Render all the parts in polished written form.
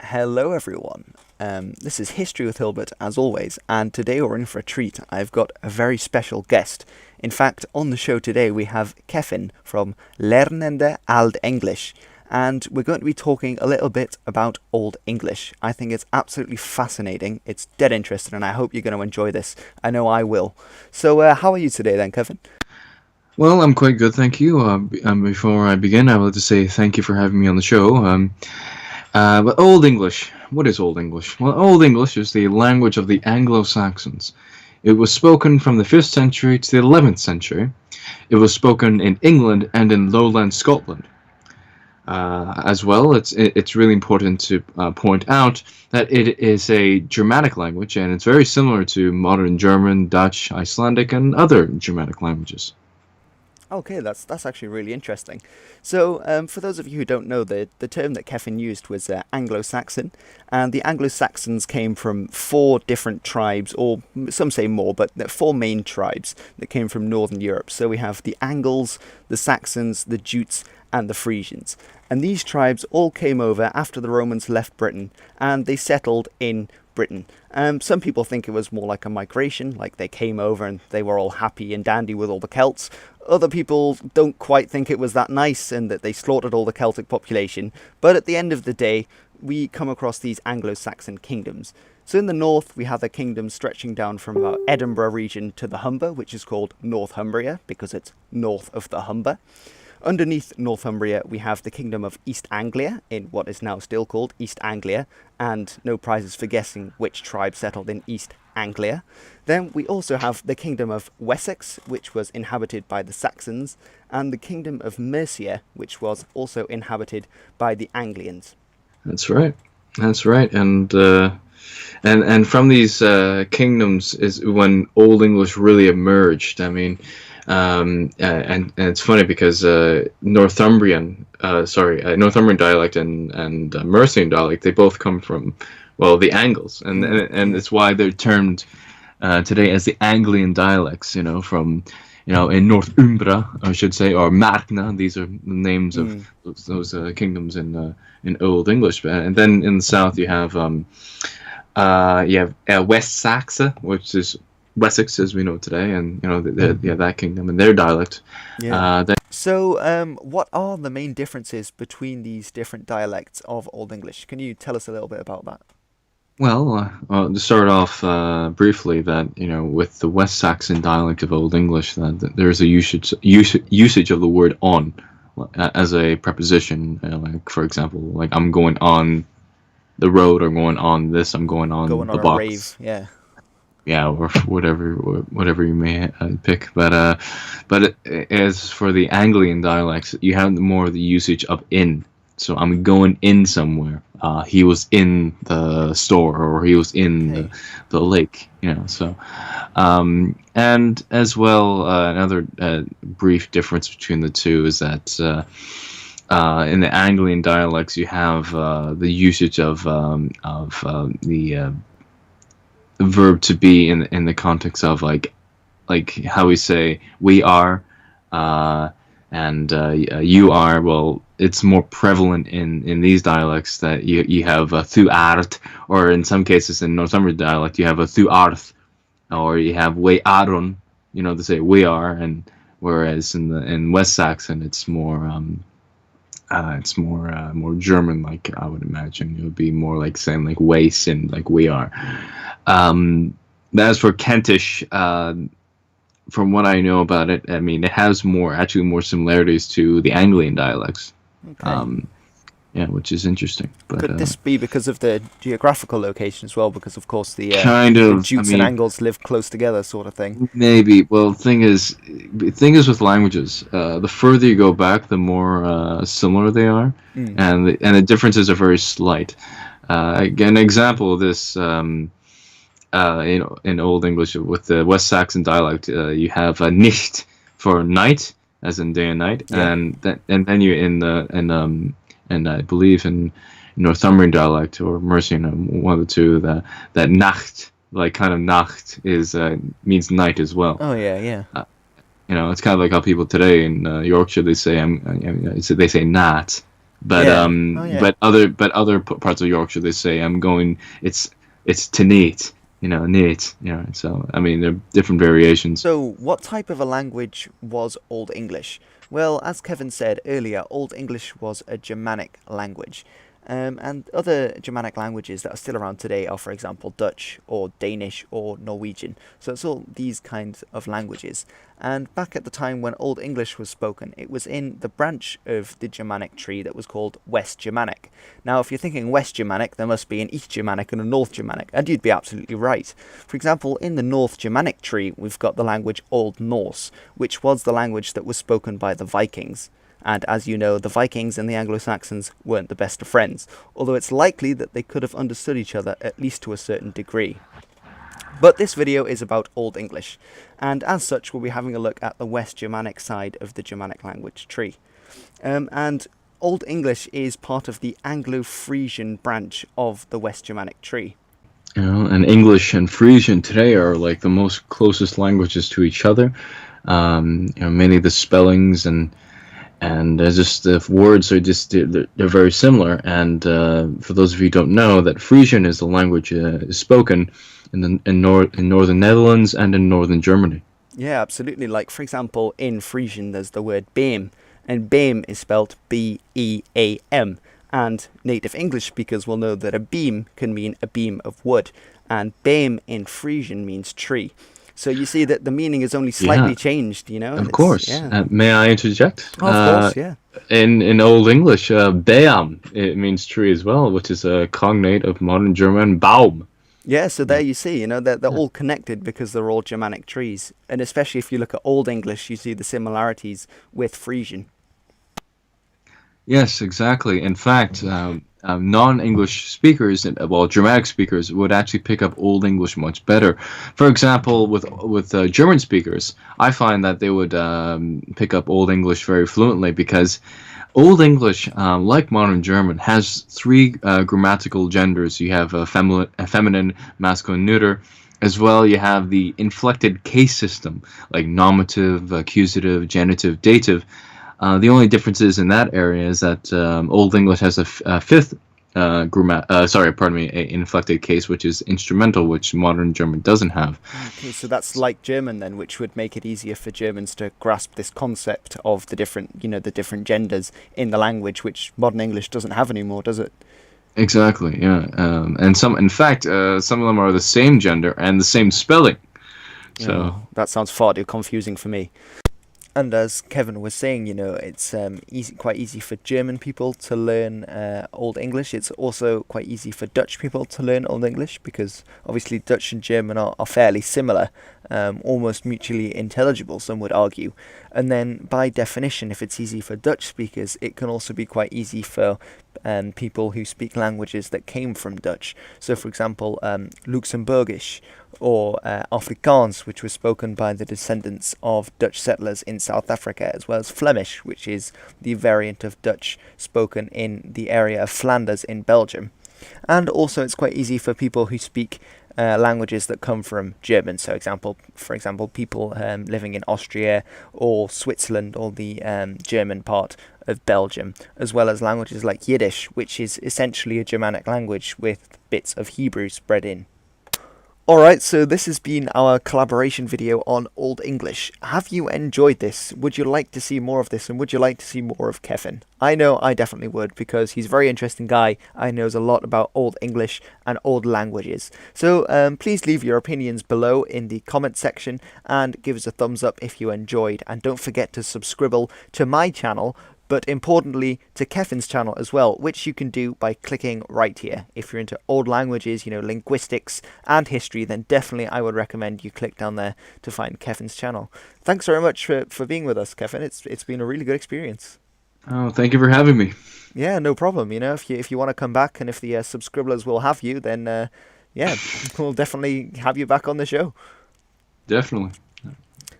Hello, everyone. This is History with Hilbert, as always, and today we're in for a treat. I've got a very special guest. In fact, on the show today we have Kevin from Lernende Old English, and we're going to be talking a little bit about Old English. I think it's absolutely fascinating. It's dead interesting, and I hope you're going to enjoy this. I know I will. So, how are you today, then, Kevin? Well, I'm quite good, thank you. Before I begin, I would like to say thank you for having me on the show. But Old English, what is Old English? Well, Old English is the language of the Anglo-Saxons. It was spoken from the 5th century to the 11th century. It was spoken in England and in lowland Scotland. As well, it's really important to point out that it is a Germanic language, and it's very similar to modern German, Dutch, Icelandic, and other Germanic languages. Okay, that's actually really interesting. So, for those of you who don't know, the term that Kevin used was Anglo-Saxon, and the Anglo-Saxons came from four different tribes, or some say more, but four main tribes that came from Northern Europe. So we have the Angles, the Saxons, the Jutes, and the Frisians. And these tribes all came over after the Romans left Britain, and they settled in Britain. Some people think it was more like a migration, like they came over and they were all happy and dandy with all the Celts. Other people don't quite think it was that nice and that they slaughtered all the Celtic population. But at the end of the day, we come across these Anglo-Saxon kingdoms. So in the north, we have the kingdom stretching down from about Edinburgh region to the Humber, which is called Northumbria because it's north of the Humber. Underneath Northumbria, we have the Kingdom of East Anglia, in what is now still called East Anglia, and no prizes for guessing which tribe settled in East Anglia. Then we also have the Kingdom of Wessex, which was inhabited by the Saxons, and the Kingdom of Mercia, which was also inhabited by the Anglians. That's right. That's right. And from these kingdoms is when Old English really emerged. I mean, and it's funny because Northumbrian dialect and Mercian dialect, they both come from, well, the Angles, and it's why they're termed today as the Anglian dialects. From in Northumbria, I should say, or Markna. These are the names of those kingdoms in Old English. And then in the south you have West Saxe, which is Wessex as we know today, and that kingdom and their dialect. Yeah. So, what are the main differences between these different dialects of Old English? Can you tell us a little bit about that? To start off briefly, that with the West Saxon dialect of Old English, that there's a usage of the word "on" as a preposition. Like, for example, like I'm going on the road, or going on this, I'm going on Going the on a box. rave, yeah. Yeah, or whatever you may pick. But as for the Anglian dialects, you have more of the usage of "in." So I'm going in somewhere. He was in the store, or he was in the lake. So and as well, another brief difference between the two is that in the Anglian dialects you have the usage of the verb to be in the context of like how we say we are and you are. Well, it's more prevalent in these dialects that you have thu art, or in some cases in Northumbrian dialect you have a thu art, or you have we aron, to say we are. And whereas in West Saxon it's more German, like I would imagine. It would be more like saying like we sin, like we are. As for Kentish, from what I know about it, I mean, it has more similarities to the Anglian dialects. Okay. Which is interesting. But Could this be because of the geographical location as well? Because of course kind the of, I Jutes and mean, Angles live close together, sort of thing. maybe. Well, the thing is with languages, the further you go back, the more similar they are, Mm. and the differences are very slight. An example of this. In Old English, with the West Saxon dialect, you have nicht for night, as in day and night, Yeah. and then you and I believe in Northumbrian dialect or Mercian, one of the two, that Nacht, like kind of Nacht, is means night as well. Oh yeah, yeah. It's kind of like how people today in Yorkshire, they say they say Nat, But Yeah. Oh yeah. but other parts of Yorkshire they say I'm going. It's to neat, neat. So I mean there are different variations. So, what type of a language was Old English? Well, as Kevin said earlier, Old English was a Germanic language. And other Germanic languages that are still around today are, for example, Dutch or Danish or Norwegian. So it's all these kinds of languages. And back at the time when Old English was spoken, it was in the branch of the Germanic tree that was called West Germanic. Now, if you're thinking West Germanic, there must be an East Germanic and a North Germanic, and you'd be absolutely right. For example, in the North Germanic tree, we've got the language Old Norse, which was the language that was spoken by the Vikings. And as you know, the Vikings and the Anglo-Saxons weren't the best of friends, although it's likely that they could have understood each other at least to a certain degree. But this video is about Old English, and as such we'll be having a look at the West Germanic side of the Germanic language tree. And Old English is part of the Anglo-Frisian branch of the West Germanic tree. And English and Frisian today are like the most closest languages to each other. Many of the spellings and just the words are they're very similar. And for those of you who don't know, that Frisian is the language is spoken in northern Netherlands and in northern Germany. Yeah, absolutely. Like, for example, in Frisian there's the word beam, and beam is spelled B-E-A-M. And native English speakers will know that a beam can mean a beam of wood, and beam in Frisian means tree. So you see that the meaning is only slightly changed, Of course. Yeah. May I interject? Oh, of course, yeah. In Old English, Beam, it means tree as well, which is a cognate of modern German Baum. Yeah, so there you see, they're all connected because they're all Germanic trees. And especially if you look at Old English, you see the similarities with Frisian. Yes, exactly. In fact, non-English speakers, Germanic speakers, would actually pick up Old English much better. For example, with German speakers, I find that they would pick up Old English very fluently because Old English, like modern German, has three grammatical genders. You have a feminine, masculine, neuter. As well, you have the inflected case system, like nominative, accusative, genitive, dative. The only differences in that area is that Old English has a fifth inflected case, which is instrumental, which modern German doesn't have. Okay, so that's like German then, which would make it easier for Germans to grasp this concept of the different genders in the language, which modern English doesn't have anymore, does it? Exactly, yeah. And some of them are the same gender and the same spelling. So that sounds far too confusing for me. And as Kevin was saying, it's quite easy for German people to learn Old English. It's also quite easy for Dutch people to learn Old English because obviously Dutch and German are fairly similar, almost mutually intelligible, some would argue. And then by definition, if it's easy for Dutch speakers, it can also be quite easy for people who speak languages that came from Dutch. So, for example, Luxembourgish or Afrikaans, which was spoken by the descendants of Dutch settlers in South Africa, as well as Flemish, which is the variant of Dutch spoken in the area of Flanders in Belgium. And also it's quite easy for people who speak languages that come from German. So, for example, people living in Austria or Switzerland or the German part of Belgium, as well as languages like Yiddish, which is essentially a Germanic language with bits of Hebrew spread in. Alright, so this has been our collaboration video on Old English. Have you enjoyed this? Would you like to see more of this, and would you like to see more of Kevin? I know I definitely would, because he's a very interesting guy and knows a lot about Old English and old languages. So please leave your opinions below in the comment section and give us a thumbs up if you enjoyed, and don't forget to subscribe to my channel, but importantly to Kevin's channel as well, which you can do by clicking right here. If you're into old languages, linguistics and history, then definitely I would recommend you click down there to find Kevin's channel. Thanks very much for being with us, Kevin. It's been a really good experience. Oh, thank you for having me. Yeah, no problem. If you want to come back and if the subscribers will have you, then we'll definitely have you back on the show. Definitely.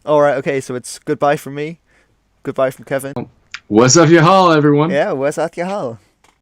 Alright, okay, so it's goodbye from me. Goodbye from Kevin. What's up, y'all, everyone? Yeah, where's at your hall?